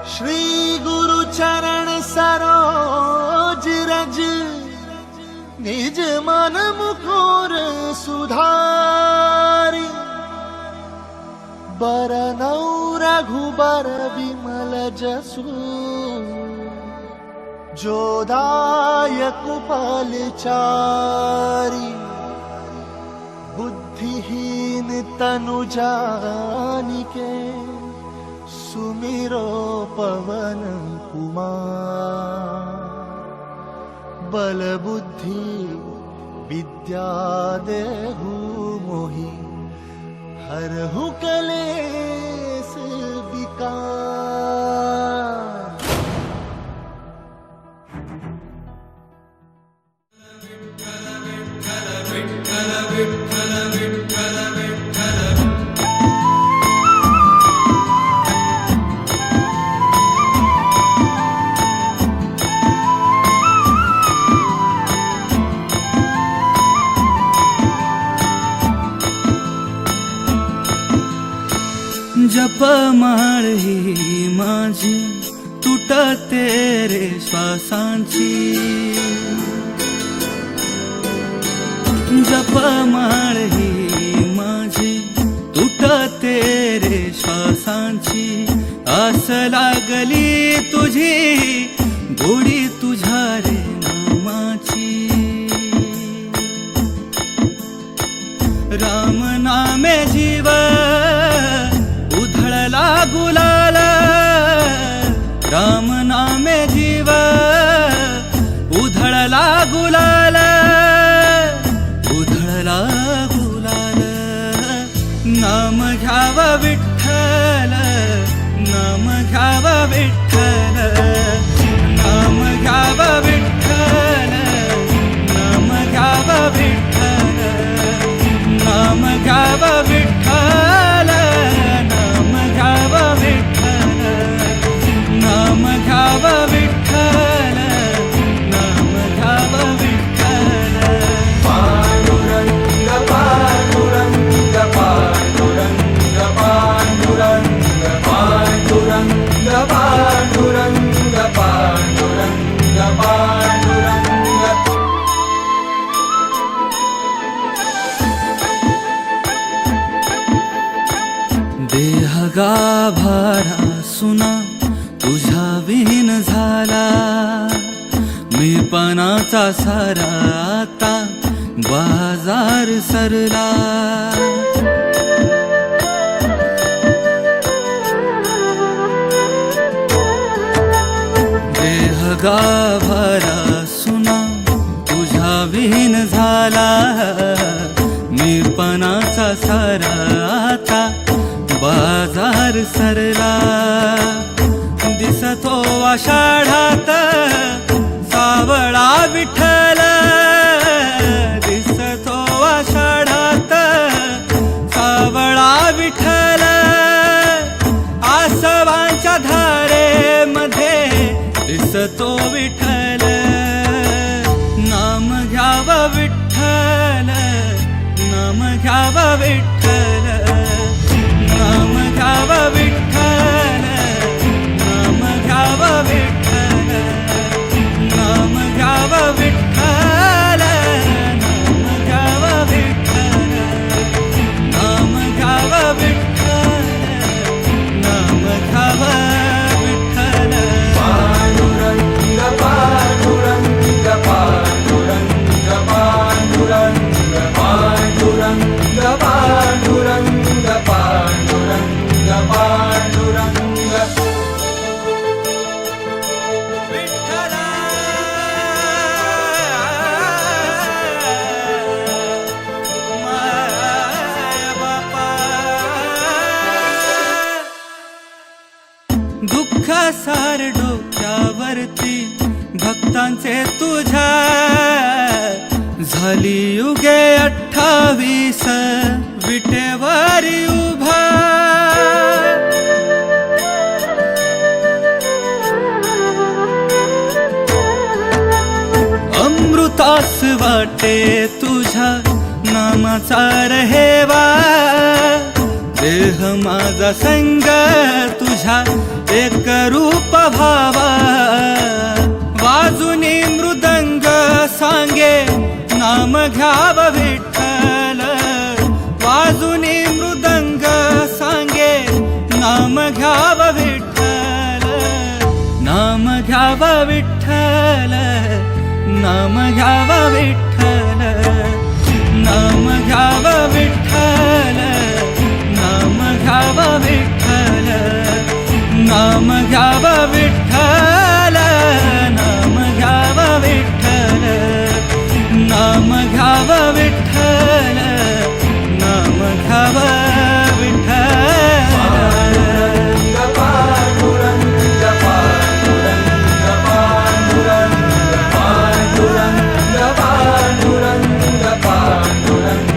श्री गुरु चरण सरोज रज, निज मन मुकुर सुधारि। बरनौ रघुबर विमल जसु, जो दायक फलचारि। बुद्धिहीन तनु जानिके, सुमिरो पवन कुमार। बल बुद्धि विद्या देहु मोहि, हरहु कलेस विकार। जपमाळ ही माझी तुटते रे श्वासांची। जपमाळ ही माझी तुटते रे श्वासांची। आस लागली तुझी गोडी तुझ्या रे नामाची। राम नामे जीव उधळला गुलाल। राम नामे जीव उधळला गुलाल। उधळला गुलाल। नाम घ्याव विठ्ठल, नाम घ्याव विठ्ठल। नाम घ्याव विठ्ठल, नाम घ्याव विठ्ठल। नाम घ्याव विठ्ठल, नाम घ्याव विठ्ठल। नाम घ्याव विठ्ठल, नाम घ्याव विठ्ठल। पांडुरंग पांडुरंग पांडुरंग पांडुरंग पांडुरंग पांडुरंग पांडुरंग पांडुरंग। देह गाभारा सुना तुझ्या विहीन झाला। मी पणाचा सारा आता बाजार सरला। देह गाभारा सुना तुझ्या विहीन झाला। मी पणाचा सारा आता बाजार सरला। दिसतो आषाढात सावळा विठ्ठल। दिसतो आषाढात सावळा विठ्ठल। आसवांच्या धारेमध्ये दिसतो विठ्ठल। नाम घ्याव विठ्ठल, नाम घ्याव विठ्ठल। नाम घ्याव विठ्ठल, नाम घ्याव विठ्ठल। नाम घ्याव विठ्ठल, नाम घ्याव विठ्ठल। नाम घ्याव विठ्ठल, नाम घ्याव विठ्ठल। पांडुरंग पांडुरंग पांडुरंग पांडुरंग पांडुरंग पांडुरंग पांडुरंग पांडुरंग। विठ्ठल माय बापा। दुःख सार डोक्यावरती भक्तांचे तुझ्या। झाली युगे 28 विटेवारी उभा। अमृतास वाटे तुझ्या नामाचा रहेवा। देह माझा संग तुझ्या एक रूप घ्याव विठ्ठल वाजुनी मृदंग सांगे नाम घ्याव विठ्ठल नाम घ्याव विठ्ठल नाम घ्याव विठ्ठल नाम घ्याव विठ्ठल नाम घ्याव विठ्ठल नाम घ्याव विठ्ठल नाम घ्याव विठ्ठल नाम घ्याव विठ्ठल नाम घ्याव विठ्ठल पांडुरंग पांडुरंग पांडुरंग पांडुरंग पांडुरंग पांडुरंग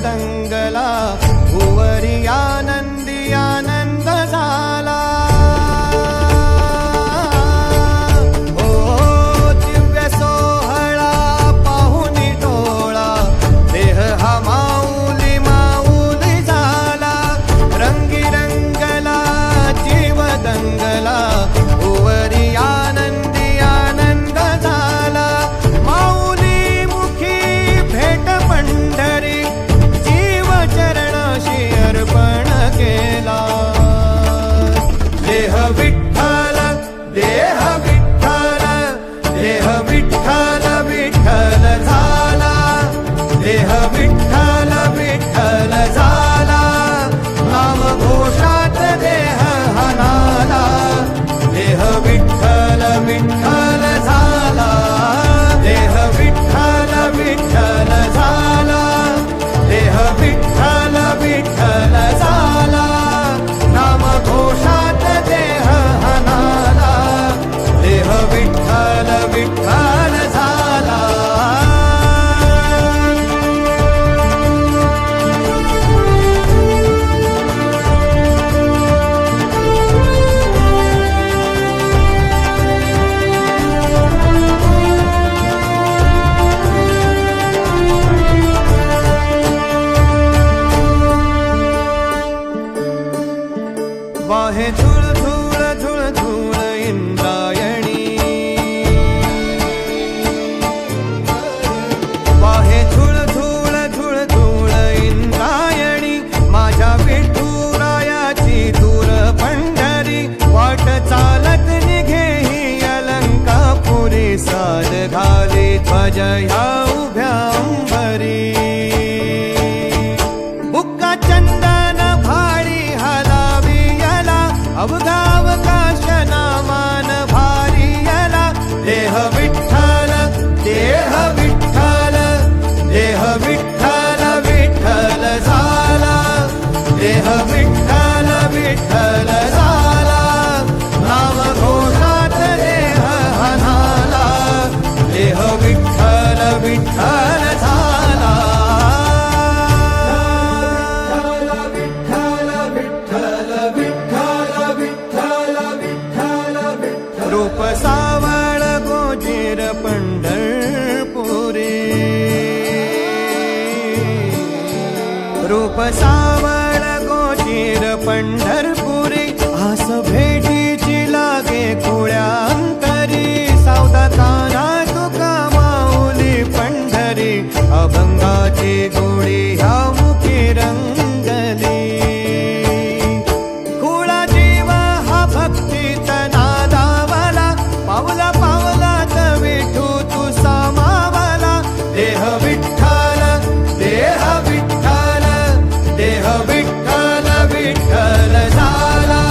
दंगला भुवरी आनंदी आनंद झाला ओ दिव्य सोहळा पाहुनी डोळा देह हा माऊली माऊली झाला रंगी रंगला जीव दंगला भुवरी आनंदी आनंद झाला माऊली मुखी भेट पंढरी चरणाशी अर्पण केला देह विठ्ठल देह विठ्ठल देह विठ्ठल विठ्ठल झाला देह विठ्ठल विठ्ठल झाला नाम घोषात देह हनाला देह विठ्ठल विठ्ठल झाला देह विठ्ठल विठ्ठल झाला देह विठ्ठल विठ्ठल झाला नाम घोषात देह हनाला देह विठ्ठल विठ्ठल झाला वाहे झुळ झुळ झुळ झुळ इंद्रायणी वाहे झुळ झुळ झुळ झुळ इंद्रायणी माझ्या विठुरायाची दूर पंढरी वाट चालत निघे ही अलंकापुरी साद घाली ध्वज ह्या उभ्या अंबरी बुक्का चंदन भारी हलावी अवघाव काश नामान भारी यला देह विठ्ठल देह विठ्ठल देह विठ्ठल विठ्ठल झाला देह विठ्ठल विठ्ठल झाला नाम घोषात देह हनाला देह विठ्ठल विठ्ठल झाला रूप सावळ गोजीर पंढरपुरी रूप सावळ गोजीर पंढरपुरी आस भेटीची लागे खुळ्या अंतरी सावधा काना तुका माऊली पंढरी अभंगाची गोडी ह्या मुखी रंगली कुळा जीव हा भक्तीत नादावला पावला पावलात विठू तू सामावला देह विठ्ठल देह विठ्ठल देह विठ्ठल विठ्ठल झाला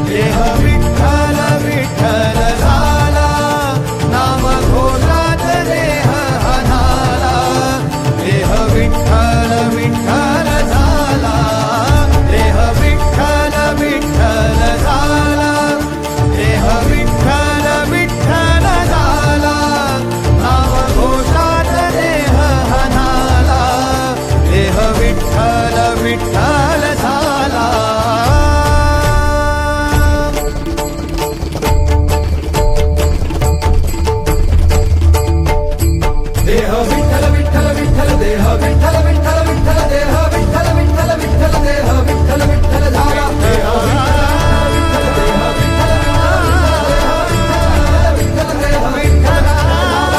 देह विठ्ठल विठ्ठल झाला नाम घोषात देह हनाला देह विठ्ठल विठ्ठल झाला देह विठ्ठल विठ्ठल झाला देह विठ्ठल विठ्ठल विठ्ठल देह विठ्ठल विठ्ठल विठ्ठल देह विठ्ठल विठ्ठल झाला देह विठ्ठल देह विठ्ठल विठ्ठल देह विठ्ठल झाला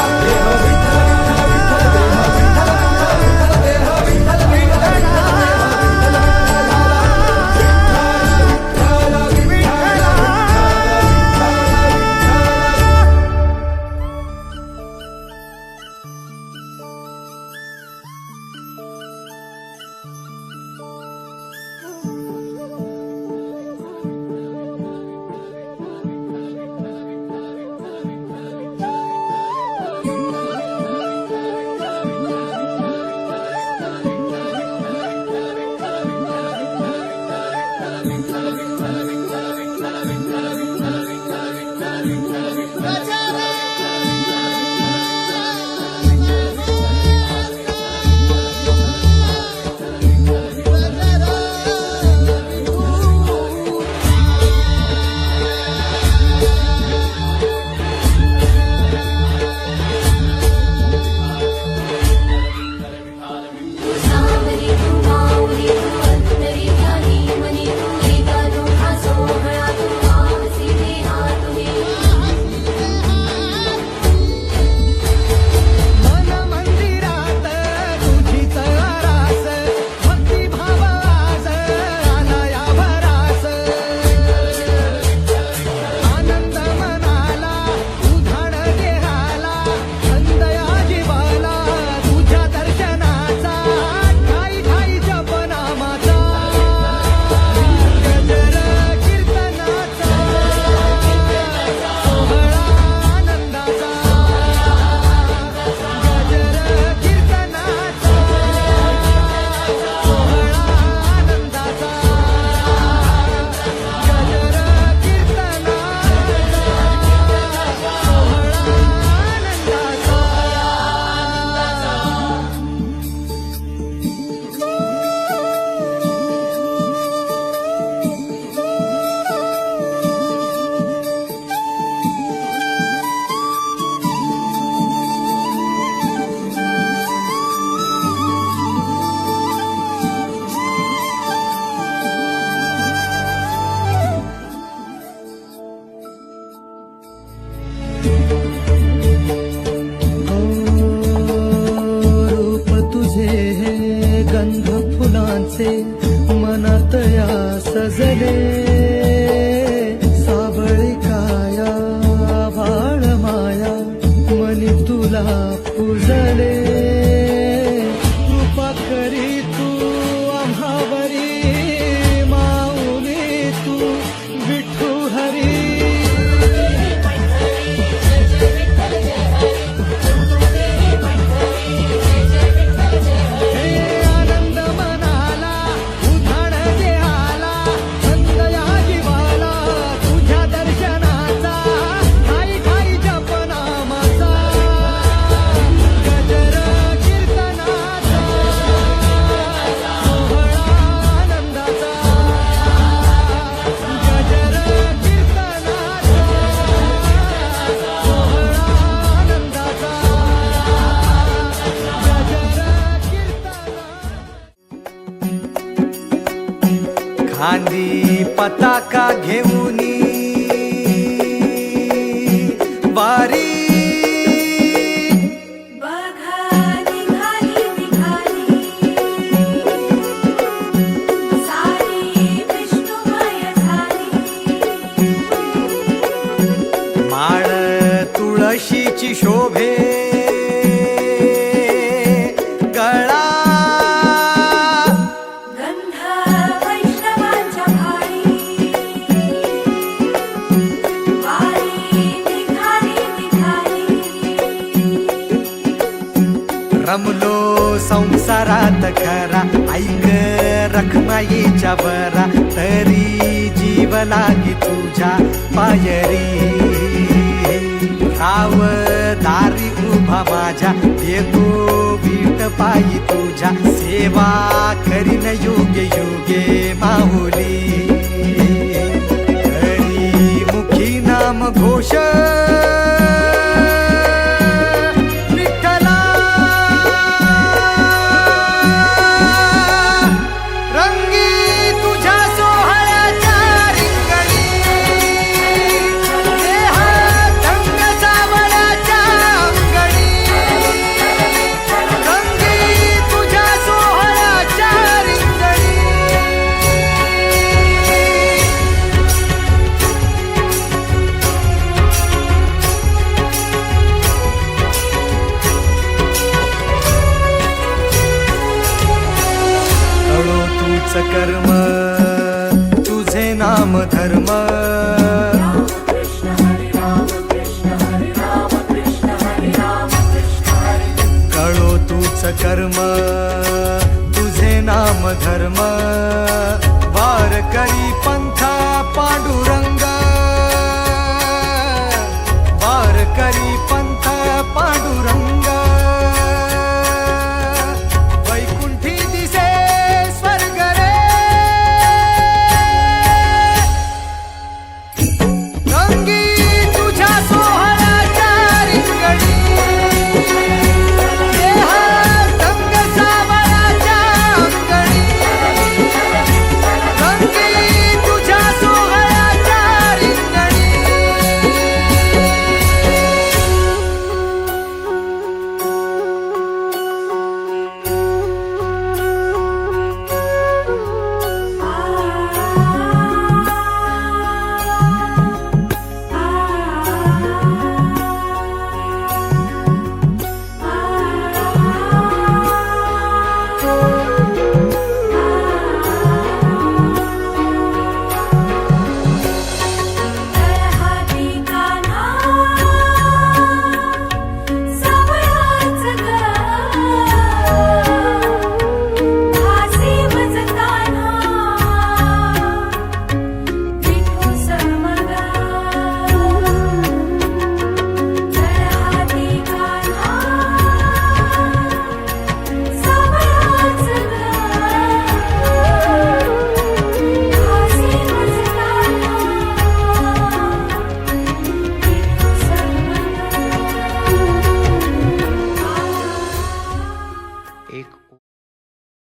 देह विठ्ठल देह विठ्ठल विठ्ठल सजले साबळी काया वाळ माया मनी तुला पूजले कृपा करी तू आम्हावरी माऊली तू विठू हरी खांदी पताका घेऊनी वारी बघा निघाली निघाली सारी विष्णुमय झाली माळ तुळशीची शोभे गळा गंध वैष्णवांच्या भाळी वारी निघाली निघाली रमलो संसारात खरा ऐक रखमाईच्या बरा तरी जीव लागी तुझ्या पायरी राव दारी उभा माझ्या येतो वीट पायी तुझ्या सेवा करीन योग्य योगे माहुली हरी मुखी नाम घोष विठ्ठला तूच कर्म तुझे नाम धर्म कृष्ण हरे राम कृष्ण हरे राम कृष्ण हरे राम कृष्ण हरे कळो तूच कर्म तुझे नाम धर्म वारकरी पंथा पांडुरंग वारकरी पंथा पांडुरंग वैकुंठी दिसे स्वर्ग रे रंगी तुझ्या सोहळ्याच्या रिंगणी रंग सावळाच्या अंगणी रंगी तुझ्या सोहळ्याच्या रिंगणी हाती कान्हा सावळाच ग हासी वजताना विठू समग हाती कान्हा सावळाच ग हासी वजताना एक